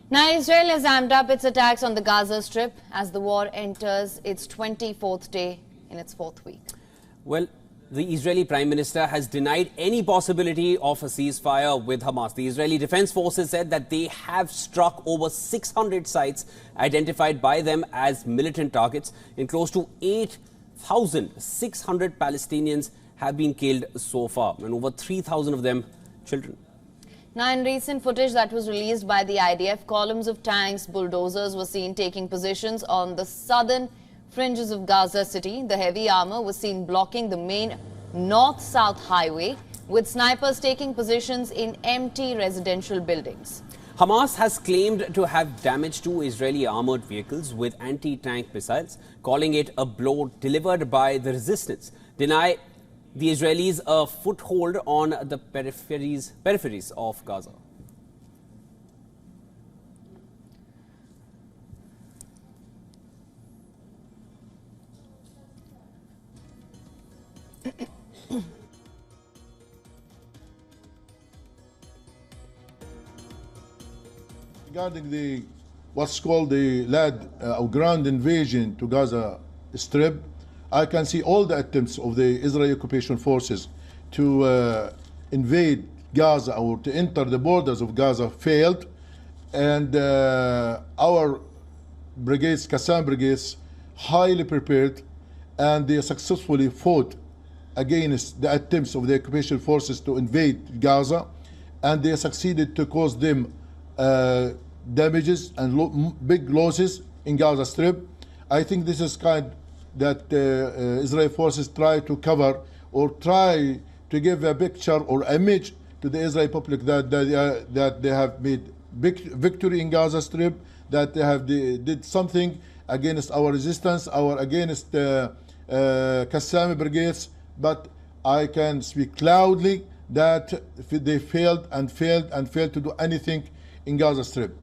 Now, Israel has amped up its attacks on the Gaza Strip as the war enters its 24th day in its fourth week. Well, the Israeli Prime Minister has denied any possibility of a ceasefire with Hamas. The Israeli Defense Forces said that they have struck over 600 sites identified by them as militant targets, and close to 8,600 Palestinians have been killed so far, and over 3,000 of them children. Now, in recent footage that was released by the IDF, columns of tanks, bulldozers were seen taking positions on the southern fringes of Gaza City. The heavy armour was seen blocking the main north-south highway, with snipers taking positions in empty residential buildings. Hamas has claimed to have damage to Israeli armoured vehicles with anti-tank missiles, calling it a blow delivered by the resistance. Deny the Israelis a foothold on the peripheries of Gaza. Regarding the what's called the ground invasion to Gaza Strip, I can see all the attempts of the Israeli occupation forces to invade Gaza or to enter the borders of Gaza failed, and our brigades, Qassam brigades, highly prepared, and they successfully fought against the attempts of the occupation forces to invade Gaza, and they succeeded to cause them damages and big losses in Gaza Strip. I think this is kind that Israeli forces try to cover or try to give a picture or image to the Israeli public that they have made big victory in Gaza Strip, that they did something against our resistance, against Qassam brigades. But I can speak loudly that they failed to do anything in Gaza Strip.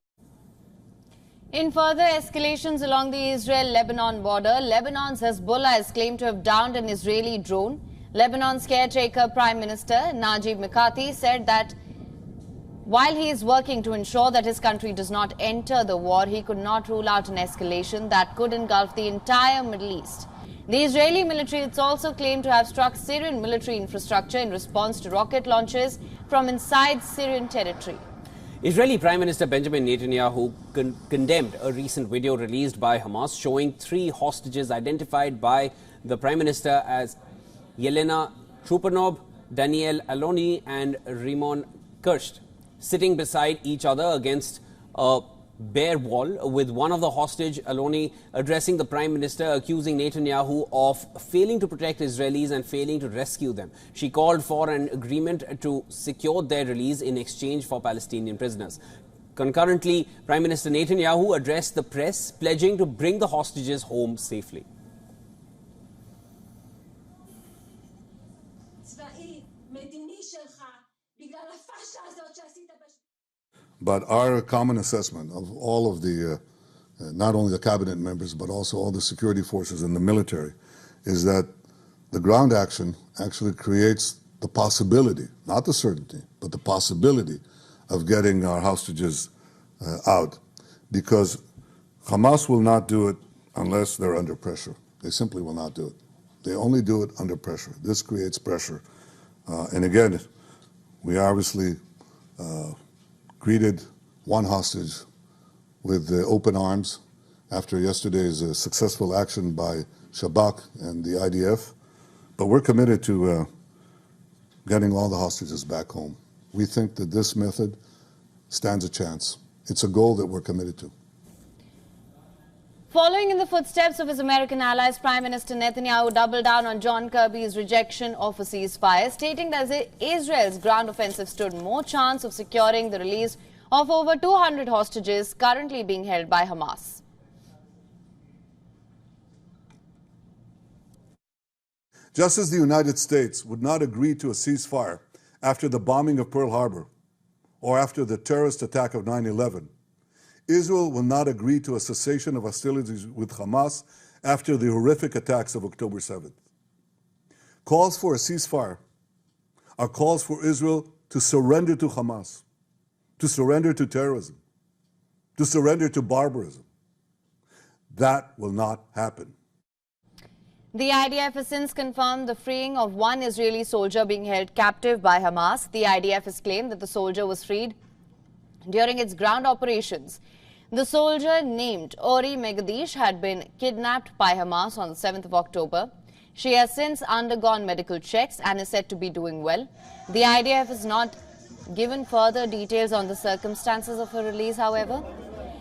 In further escalations along the Israel-Lebanon border, Lebanon's Hezbollah has claimed to have downed an Israeli drone. Lebanon's caretaker Prime Minister Najib Mikati said that while he is working to ensure that his country does not enter the war, he could not rule out an escalation that could engulf the entire Middle East. The Israeli military has also claimed to have struck Syrian military infrastructure in response to rocket launches from inside Syrian territory. Israeli Prime Minister Benjamin Netanyahu condemned a recent video released by Hamas showing 3 hostages identified by the Prime Minister as Yelena Trupanov, Daniel Aloni and Rimon Kirsht, sitting beside each other against a bare wall, with one of the hostage, Aloni, addressing the Prime Minister, accusing Netanyahu of failing to protect Israelis and failing to rescue them. She called for an agreement to secure their release in exchange for Palestinian prisoners. Concurrently, Prime Minister Netanyahu addressed the press, pledging to bring the hostages home safely. But our common assessment of all of the, not only the cabinet members, but also all the security forces and the military, is that the ground action actually creates the possibility, not the certainty, but the possibility of getting our hostages out. Because Hamas will not do it unless they're under pressure. They simply will not do it. They only do it under pressure. This creates pressure. And again, we obviously greeted one hostage with open arms after yesterday's successful action by Shabak and the IDF. But we're committed to getting all the hostages back home. We think that this method stands a chance. It's a goal that we're committed to. Following in the footsteps of his American allies, Prime Minister Netanyahu doubled down on John Kirby's rejection of a ceasefire, stating that Israel's ground offensive stood more chance of securing the release of over 200 hostages currently being held by Hamas. Just as the United States would not agree to a ceasefire after the bombing of Pearl Harbor or after the terrorist attack of 9/11, Israel will not agree to a cessation of hostilities with Hamas after the horrific attacks of October 7th. Calls for a ceasefire are calls for Israel to surrender to Hamas, to surrender to terrorism. to surrender to barbarism. That will not happen. The IDF has since confirmed the freeing of one Israeli soldier being held captive by Hamas. The IDF has claimed that the soldier was freed during its ground operations. The soldier, named Ori Megadish, had been kidnapped by Hamas on the 7th of October. She has since undergone medical checks and is said to be doing well. The IDF has not given further details on the circumstances of her release, however.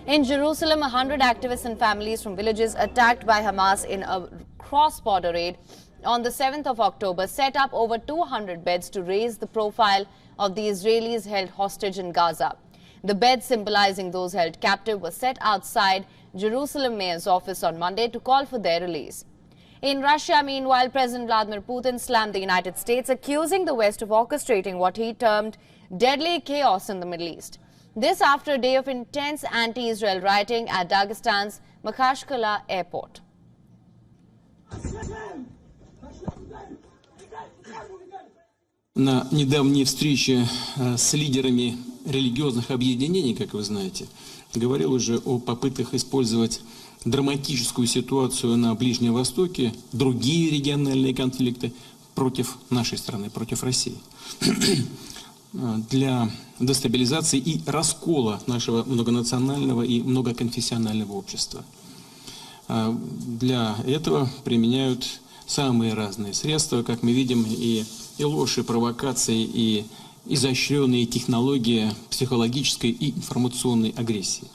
In Jerusalem, 100 activists and families from villages attacked by Hamas in a cross-border raid on the 7th of October set up over 200 beds to raise the profile of the Israelis held hostage in Gaza. The beds symbolizing those held captive were set outside Jerusalem mayor's office on Monday to call for their release. In Russia, meanwhile, President Vladimir Putin slammed the United States, accusing the West of orchestrating what he termed deadly chaos in the Middle East. This after a day of intense anti-Israel rioting at Dagestan's Makhachkala airport. На недавней встрече с лидерами религиозных объединений, как вы знаете, говорил уже о попытках использовать драматическую ситуацию на Ближнем Востоке, другие региональные конфликты против нашей страны, против России, для дестабилизации и раскола нашего многонационального и многоконфессионального общества. Для этого применяют самые разные средства, как мы видим, и ложь, и провокации, и изощренные технологии психологической и информационной агрессии.